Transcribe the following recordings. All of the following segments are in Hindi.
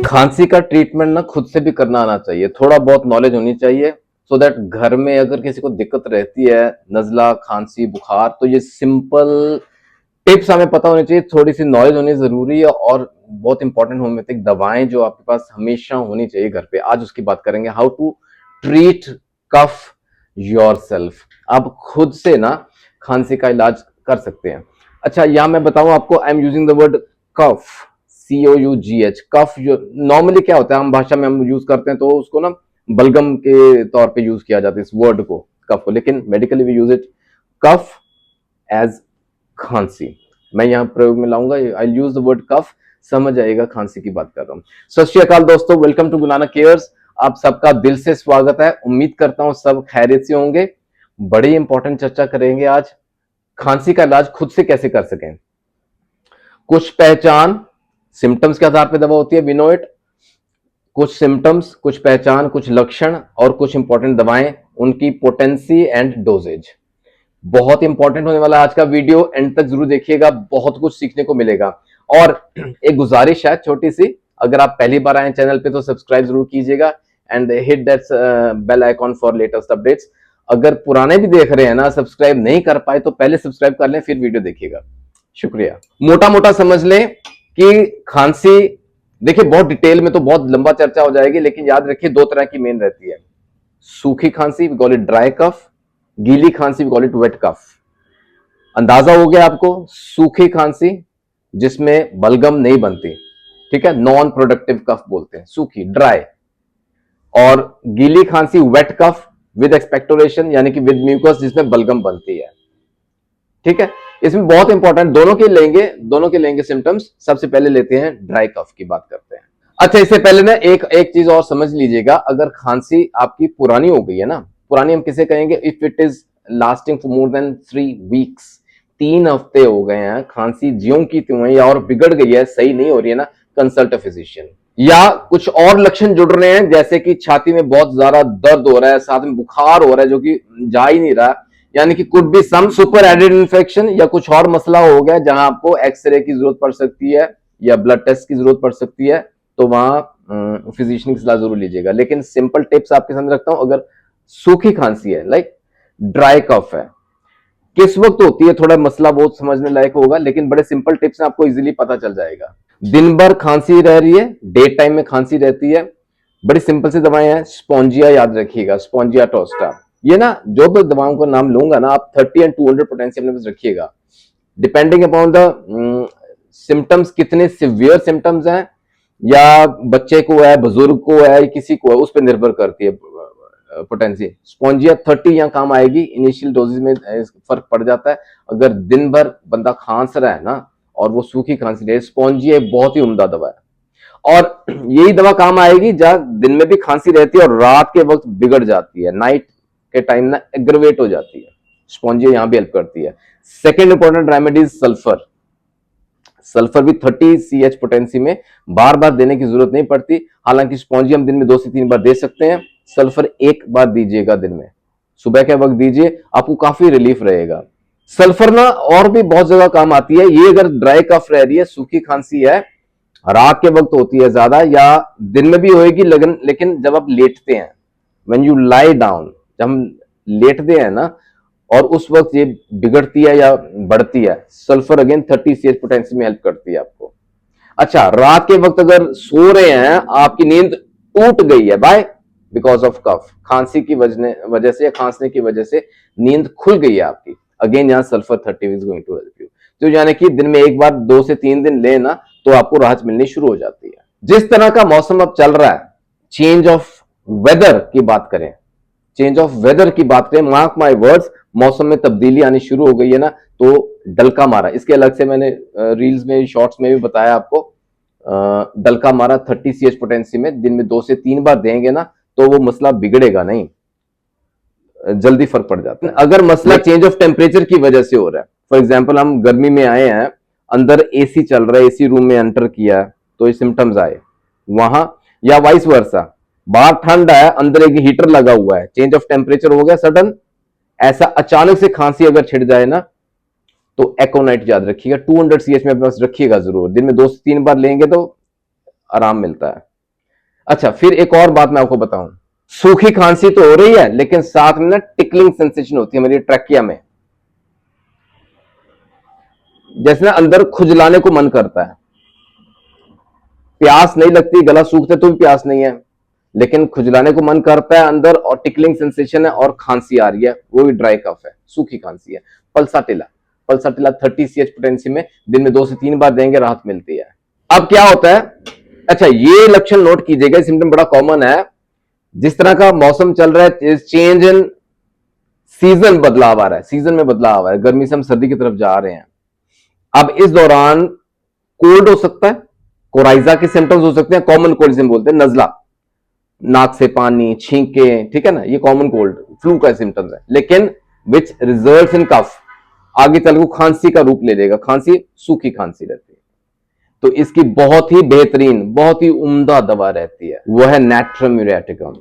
खांसी का ट्रीटमेंट ना खुद से भी करना आना चाहिए, थोड़ा बहुत नॉलेज होनी चाहिए सो दैट घर में अगर किसी को दिक्कत रहती है, नजला, खांसी, बुखार, तो ये सिंपल टिप्स हमें पता होनी चाहिए, थोड़ी सी नॉलेज होनी जरूरी है। और बहुत इंपॉर्टेंट होम्योपैथिक दवाएं जो आपके पास हमेशा होनी चाहिए घर पे, आज उसकी बात करेंगे। How to treat cough yourself. आप खुद से ना खांसी का इलाज कर सकते हैं। अच्छा, यहां मैं बताऊं आपको, I am using the word cough, COUGH। Cough जो नॉर्मली क्या होता है, हम भाषा में हम यूज करते हैं तो उसको ना बलगम के तौर पे यूज किया जाता है इस वर्ड को, कफ को, लेकिन medically we use it cough as खांसी। मैं यहां प्रयोग में लाऊंगा, आई यूज द वर्ड कफ, समझ आएगा खांसी की बात कर रहा हूं। सत श्री अकाल दोस्तों, वेलकम टू गुनाना केयर्स। आप सबका दिल से स्वागत है, उम्मीद करता हूं सब खैरियत से होंगे। बड़ी इंपॉर्टेंट चर्चा करेंगे आज, खांसी का इलाज खुद से कैसे कर सकें। कुछ पहचान, सिम्टम्स के आधार पर दवा होती है, वी नो इट। कुछ सिम्टम्स, कुछ पहचान, कुछ लक्षण और कुछ इंपॉर्टेंट दवाएं, उनकी पोटेंसी एंड डोजेज। बहुत इंपॉर्टेंट होने वाला आज का वीडियो, एंड तक जरूर देखिएगा, बहुत कुछ सीखने को मिलेगा। और एक गुजारिश है छोटी सी, अगर आप पहली बार आए चैनल पे तो सब्सक्राइब जरूर कीजिएगा and hit that bell icon for latest updates. अगर पुराने भी देख रहे हैं ना, सब्सक्राइब नहीं कर पाए तो पहले सब्सक्राइब कर लें, फिर वीडियो देखिएगा। शुक्रिया। मोटा मोटा समझ लें कि खांसी, देखिए बहुत डिटेल में तो बहुत लंबा चर्चा हो जाएगी, लेकिन याद रखिए दो तरह की मेन रहती है। सूखी खांसी, we call it dry cough. गीली खांसी, we call it wet cough. अंदाजा हो गया आपको, सूखी खांसी जिसमें बलगम नहीं बनती, ठीक है, नॉन प्रोडक्टिव कफ बोलते हैं, सूखी, ड्राई। और गीली खांसी वेट कफ विद एक्सपेक्टोरेशन, यानी कि विद म्यूकस, जिसमें बलगम बनती है, ठीक है। इसमें बहुत इंपॉर्टेंट, दोनों के लेंगे सिम्टम्स। सबसे पहले लेते हैं ड्राई कफ की बात करते हैं। अच्छा, इससे पहले ना एक चीज और समझ लीजिएगा, अगर खांसी आपकी पुरानी हो गई है ना, पुरानी हम किसे कहेंगे, if it is lasting for more than 3 weeks, 3 हफ्ते हो गए हैं, खांसी ज्यों की त्यों है या और बिगड़ गई है, सही नहीं हो रही है ना, कंसल्ट अ फिजिशियन। या कुछ और लक्षण जुड़ रहे हैं, जैसे कि छाती में बहुत ज्यादा दर्द हो रहा है, साथ में बुखार हो रहा है जो कि जा ही नहीं रहा, यानी कि could be some super added infection, या कुछ और मसला हो गया जहां आपको एक्सरे की जरूरत पड़ सकती है या ब्लड टेस्ट की जरूरत पड़ सकती है, तो वहां फिजिशियन की सलाह जरूर लीजिएगा। लेकिन सिंपल टिप्स आपके सामने रखता हूं। अगर सूखी खांसी है, लाइक ड्राई कफ है, किस वक्त होती है, थोड़ा मसला बहुत समझने लायक होगा, लेकिन बड़े सिंपल टिप्स आपको इजीली पता चल जाएगा। दिन भर खांसी रह रही है, डे टाइम में खांसी रहती है, बड़ी सिंपल सी दवाएं हैं। स्पॉन्जिया याद रखिएगा, स्पॉन्जिया टोस्टा। ये ना जो भी दवाओं का नाम लूंगा ना, आप 30 एंड 200 पोटेंसी अपने पास रखिएगा, डिपेंडिंग अपॉन द सिम्टम्स, कितने सिवियर सिम्टम्स हैं, या बच्चे को है, बुजुर्ग को है, किसी को है, उस पर निर्भर करती है पोटेंसी। स्पॉन्जिया 30 यहां काम आएगी, इनिशियल डोजेज में फर्क पड़ जाता है। अगर दिन भर बंदा खांस रहा है ना और वो सूखी खांसी रही है, स्पॉन्जिया बहुत ही उम्दा दवा है। और यही दवा काम आएगी जहां दिन में भी खांसी रहती है और रात के वक्त बिगड़ जाती है, नाइट के टाइम ना एग्रवेट हो जाती है, स्पॉन्जिया यहां भी हेल्प करती है। Second important remedy is sulphur. Sulphur भी 30 CH पोटेंसी में बार बार देने की जरूरत नहीं पड़ती, हालांकि स्पॉन्जी हम दिन में 2 से 3 बार दे सकते हैं। सल्फर एक बार दीजिएगा दिन में, सुबह के वक्त दीजिए, आपको काफी रिलीफ रहेगा। सल्फर ना और भी बहुत जगह काम आती है। ये अगर ड्राई कफ रह रही है, सूखी खांसी है, रात के वक्त होती है ज्यादा, या दिन में भी होएगी, लेकिन जब आप लेटते हैं, व्हेन यू लाई डाउन, जब हम लेटते हैं ना, और उस वक्त ये बिगड़ती है या बढ़ती है, सल्फर अगेन 30 CH पोटेंसी में हेल्प करती है आपको। अच्छा, रात के वक्त अगर सो रहे हैं, आपकी नींद टूट गई है बाय बिकॉज ऑफ कफ, खांसी की वजह से या खांसने की वजह से नींद खुल गई है आपकी, अगेन यहां sulphur 30 is going to help you. तो यानी कि दिन में एक बार 2 से 3 दिन लेना तो आपको राहत मिलनी शुरू हो जाती है। जिस तरह का मौसम अब चल रहा है, चेंज ऑफ वेदर की बात करें, मार्क माय वर्ड्स, मौसम में तब्दीली आनी शुरू हो गई है ना, तो डलका मारा, इसके अलग से मैंने रील्स में, शॉर्ट्स में भी बताया आपको। डलका मारा 30 CH पोटेंसी में दिन में 2 से 3 बार देंगे ना, तो वो मसला बिगड़ेगा नहीं, जल्दी फर्क पड़ जाता है। अगर मसला चेंज ऑफ टेम्परेचर की वजह से हो रहा है, फॉर एग्जाम्पल हम गर्मी में आए हैं, अंदर AC चल रहा है, AC रूम में एंटर किया तो ये सिम्टम्स आए वहां, या वाइस वर्सा, बाहर ठंड है, अंदर एक हीटर लगा हुआ है, चेंज ऑफ टेम्परेचर हो गया सडन, ऐसा अचानक से खांसी अगर छिड़ जाए ना, तो एकोनाइट याद रखिएगा, 200 CH में बस रखिएगा जरूर, दिन में 2 से 3 बार लेंगे तो आराम मिलता है। अच्छा, फिर एक और बात मैं आपको बताऊं, सूखी खांसी तो हो रही है लेकिन साथ में ना टिकलिंग सेंसेशन होती है मेरी ट्रैकिया में, जैसे ना अंदर खुजलाने को मन करता है। प्यास नहीं लगती, गला सूखते तो भी प्यास नहीं है, लेकिन खुजलाने को मन करता है अंदर, और टिकलिंग सेंसेशन है और खांसी आ रही है, वो भी ड्राई कफ है, सूखी खांसी है। पल्साटिला, पल्साटिला 30 CH पोटेंसी में दिन में 2 से 3 बार देंगे, राहत मिलती है। अब क्या होता है, अच्छा ये लक्षण नोट कीजिएगा, सिम्टम बड़ा कॉमन है। जिस तरह का मौसम चल रहा है, चेंज इन सीजन, बदलाव आ रहा है, सीजन में बदलाव आ रहा है, गर्मी से हम सर्दी की तरफ जा रहे हैं। अब इस दौरान कोल्ड हो सकता है, कोराइजा के सिम्टम्स हो सकते हैं, कॉमन कोल्ड जिसे बोलते हैं, नजला, नाक से पानी, छींके, ठीक है ना, ये कॉमन कोल्ड फ्लू का सिम्टम्स है, लेकिन विच रिजल्ट्स इन कफ, आगे चल को खांसी का रूप ले लेगा, खांसी सूखी खांसी रहती है। तो इसकी बहुत ही बेहतरीन, बहुत ही उम्दा दवा रहती है, वो है नेट्रम म्यूरेटिकम,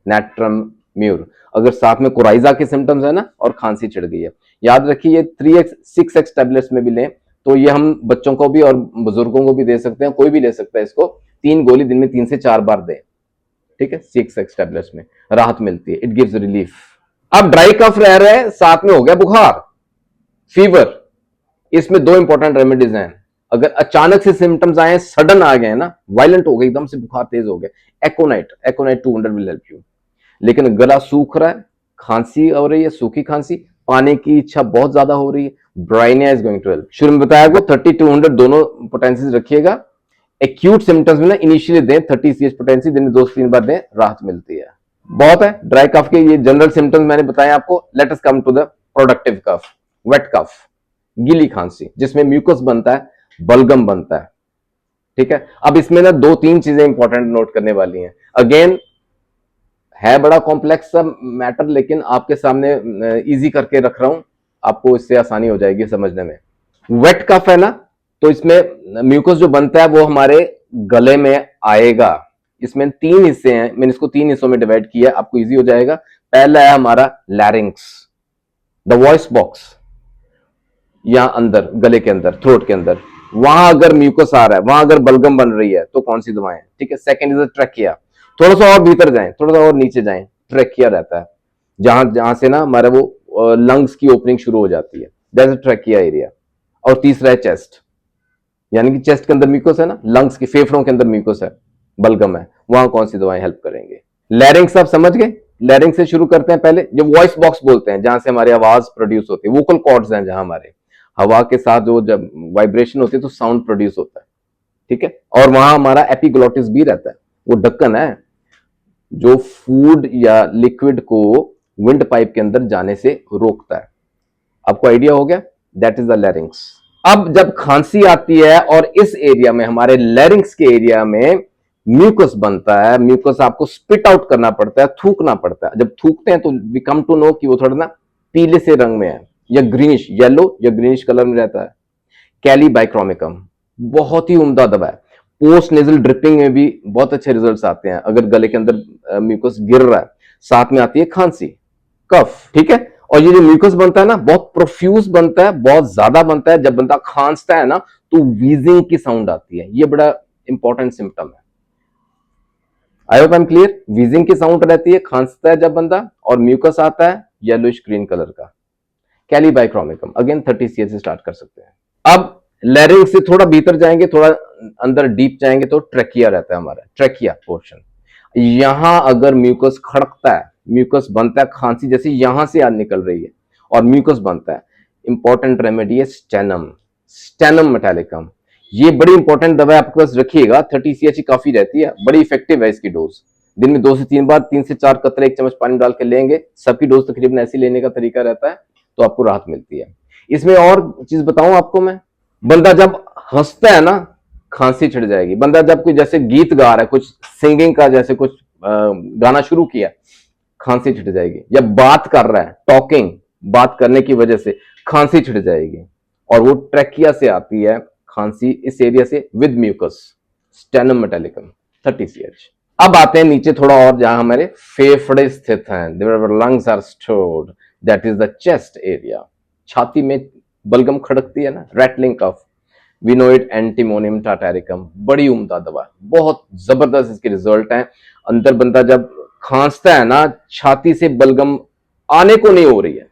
नेट्रम म्यूर। अगर साथ में कोराइजा के सिम्टम्स है ना और खांसी चढ़ गई है, याद रखिए ये 3x 6x टैबलेट्स में भी लें तो ये हम बच्चों को भी और बुजुर्गों को भी दे सकते हैं, कोई भी ले सकता है इसको, 3 गोली दिन में 3 से 4 बार दें, ठीक है, 6x टैबलेट्स में राहत मिलती है, इट गिव्स रिलीफ। अब ड्राई कफ रह रहा है, साथ में हो गया बुखार, फीवर, इसमें 2 इंपॉर्टेंट रेमेडीज हैं। अगर अचानक से सिम्टम्स आए, सडन आ गए ना, वायलेंट हो गए, एकदम से बुखार तेज हो गया, एकोनाइट, एकोनाइट 200 विल हेल्प यू। लेकिन गला सूख रहा है, खांसी हो रही है, सूखी खांसी, पानी की इच्छा बहुत ज्यादा हो रही है, bryonia is going to help. शुरू में बताया को 30-200 दोनों पोटेंसीज रखिएगा। एक्यूट सिम्टम्स में ना इनिशियली दें 30 CH पोटेंसी, दिन में 2 से 3 बार दें, राहत मिलती है, बहुत है। ड्राई कफ के ये जनरल सिम्टम्स मैंने बताए आपको। Let us come to the productive cough, wet cough, गीली खांसी जिसमें म्यूकस बनता है, बलगम बनता है, ठीक है। अब इसमें ना 2-3 चीजें इंपॉर्टेंट नोट करने वाली हैं। अगेन है बड़ा कॉम्प्लेक्स सा मैटर, लेकिन आपके सामने इजी करके रख रहा हूं, आपको इससे आसानी हो जाएगी समझने में। वेट कफ है ना, तो इसमें म्यूकस जो बनता है वो हमारे गले में आएगा। इसमें 3 हिस्से हैं, मैंने इसको 3 हिस्सों में डिवाइड किया, आपको इजी हो जाएगा। पहला है हमारा लैरिंक्स, द वॉइस बॉक्स, या अंदर गले के अंदर, थ्रोट के अंदर, वहां अगर म्यूकस आ रहा है, वहां अगर बलगम बन रही है तो कौन सी दवाएं, ठीक है। सेकंड इज ट्रैकिया, थोड़ा सा और भीतर जाएं, थोड़ा सा और नीचे जाएं, ट्रैकिया रहता है, जहां जहां से ना हमारा वो लंग्स की ओपनिंग शुरू हो जाती है, दैट्स ट्रैकिया एरिया। और तीसरा है चेस्ट, यानी कि चेस्ट के अंदर म्यूकस है ना, लंग्स के, फेफड़ों के अंदर म्यूकस है, बलगम है, वहां कौन सी दवाएं हेल्प करेंगे। लैरिंग्स आप समझ गए, लैरिंग्स से शुरू करते हैं। पहले जो वॉइस बॉक्स बोलते हैं, जहां से हमारी आवाज प्रोड्यूस होती है, वोकल कॉर्ड्स हैं, जहां हमारे हवा के साथ जो जब वाइब्रेशन होती है तो साउंड प्रोड्यूस होता है, ठीक है। और वहां हमारा एपिग्लोटिस भी रहता है, वो ढक्कन है जो फूड या लिक्विड को विंड पाइप के अंदर जाने से रोकता है। आपको आइडिया हो गया, दैट इज द लैरिंग्स। अब जब खांसी आती है और इस एरिया में, हमारे लैरिंग्स के एरिया में म्यूकस बनता है, म्यूकस आपको स्पिट आउट करना पड़ता है, थूकना पड़ता है। जब थूकते हैं तो वी कम टू नो कि वो थोड़ा ना पीले से रंग में है, या ग्रीनिश, येलो या ग्रीनिश कलर में रहता है। कैलीबाइक्रोमिकम बहुत ही उम्दा दवा है, पोस्ट नेजल ड्रिपिंग में भी बहुत अच्छे रिजल्ट्स आते हैं अगर गले के अंदर म्यूकस गिर रहा है। साथ में आती है खांसी, कफ, ठीक है। और ये जो म्यूकस बनता है ना, बहुत प्रोफ्यूज बनता है, बहुत ज्यादा बनता है। जब बंदा खांसता है ना तो वीजिंग की साउंड आती है, ये बड़ा इंपॉर्टेंट सिम्टम है। I hope I am clear. Wheezing की साउंड रहती है, खांसता है जब बंदा, और म्यूकस आता है येलोइश ग्रीन कलर का। कैलीबाइक्रोमिकम अगेन 30 CH से स्टार्ट कर सकते हैं। अब लैरिंग से थोड़ा भीतर जाएंगे, थोड़ा अंदर डीप जाएंगे तो ट्रैकिया रहता है हमारा, ट्रैकिया पोर्शन। यहां अगर म्यूकस खड़कता है, म्यूकस बनता है, खांसी जैसी यहां से आज निकल रही है और म्यूकस बनता है, इंपॉर्टेंट रेमेडी है स्टेनम, स्टेनम मेटालिकम। ये बड़ी इंपॉर्टेंट दवा आपके पास रखिएगा, 30 CH काफी रहती है, बड़ी इफेक्टिव है इसकी डोज। दिन में 2 से 3 बार 3 से 4 कतरे 1 चम्मच पानी डाल के लेंगे, सबकी डोज तकरीबन ऐसी लेने का तरीका रहता है, तो आपको राहत मिलती है। इसमें और चीज बताऊं आपको मैं, बंदा जब हंसता है ना खांसी छिड़ जाएगी। बंदा जब कोई जैसे गीत गा रहा है, कुछ सिंगिंग का जैसे कुछ गाना शुरू किया, खांसी छिड़ जाएगी। या बात कर रहा है, टॉकिंग, बात करने की वजह से खांसी छिड़ जाएगी, और वो ट्रैकिया से आती है खांसी, इस एरिया से with mucus, stannum metallicum 30 CH। अब आते हैं नीचे थोड़ा और, जहां हमारे फेफड़े स्थित हैं, lungs are stored, that is the chest area. छाती में बलगम खड़कती है ना, rattling cough, we know it, antimonium tartaricum, बड़ी उम्दा दवा है, बहुत जबरदस्त इसके रिजल्ट हैं। अंदर बंदा जब खांसता है ना, छाती से बलगम आने को नहीं हो रही है,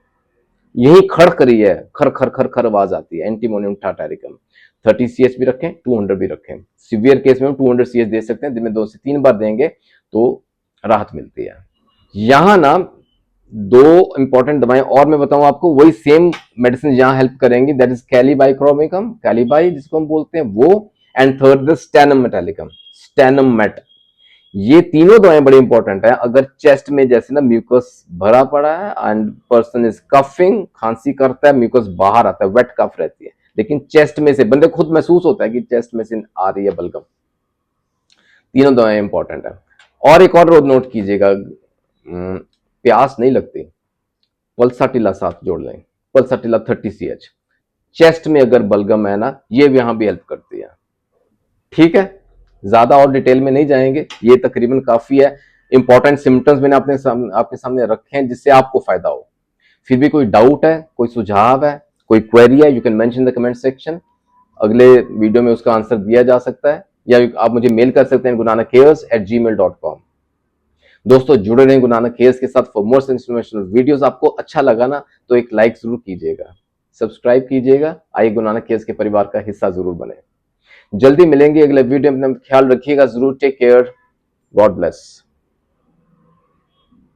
यही खड़क रही है, खर खर खर खर आवाज आती है, एंटीमोनियम टाटैरिकम। 30 CH भी रखें, 200 भी रखें। सीवियर केस में 200 CH दे सकते हैं, दिन में 2 से 3 बार देंगे तो राहत मिलती है। यहां ना दो इंपॉर्टेंट दवाएं और मैं बताऊं आपको, वही सेम मेडिसिन यहां हेल्प करेंगी, दैट इज कैलीबाइक्रोमिकम, कैलीबाई जिसको हम बोलते हैं वो, and third stannum metallicum, stannum met. ये तीनों दवाएं बड़ी इंपॉर्टेंट है। अगर चेस्ट में जैसे ना म्यूकस भरा पड़ा है एंड पर्सन इज कफिंग, खांसी करता है, म्यूकस बाहर आता है, वेट कफ रहती है, लेकिन चेस्ट में से बंदे खुद महसूस होता है कि चेस्ट में से आ रही है बलगम, तीनों दवाएं इंपॉर्टेंट है। और एक और रोज नोट कीजिएगा, प्यास नहीं लगती, पल्साटिला साथ जोड़ लें, पल्साटिला 30 CH। चेस्ट में अगर बलगम है ना, ये यहां भी हेल्प करती है। ठीक है, ज्यादा और डिटेल में नहीं जाएंगे, ये तकरीबन काफी है। इंपॉर्टेंट सिम्टम्स मैंने आपके सामने रखे हैं जिससे आपको फायदा हो। फिर भी कोई डाउट है, कोई सुझाव है, कोई क्वेरी है, you can mention the comment section, अगले वीडियो में उसका आंसर दिया जा सकता है, या आप मुझे मेल कर सकते हैं gurunanak-cares@gmail.com। दोस्तों जुड़े रहें गुरु नानक केयर्स के साथ फॉर मोर इंफॉर्मेशनल वीडियोस। आपको अच्छा लगा ना तो एक लाइक जरूर कीजिएगा, सब्सक्राइब कीजिएगा, आइए गुरु नानक केयर्स के परिवार का हिस्सा जरूर बने। जल्दी मिलेंगे अगले वीडियो में, ख्याल रखिएगा जरूर, टेक केयर, गॉड ब्लेस।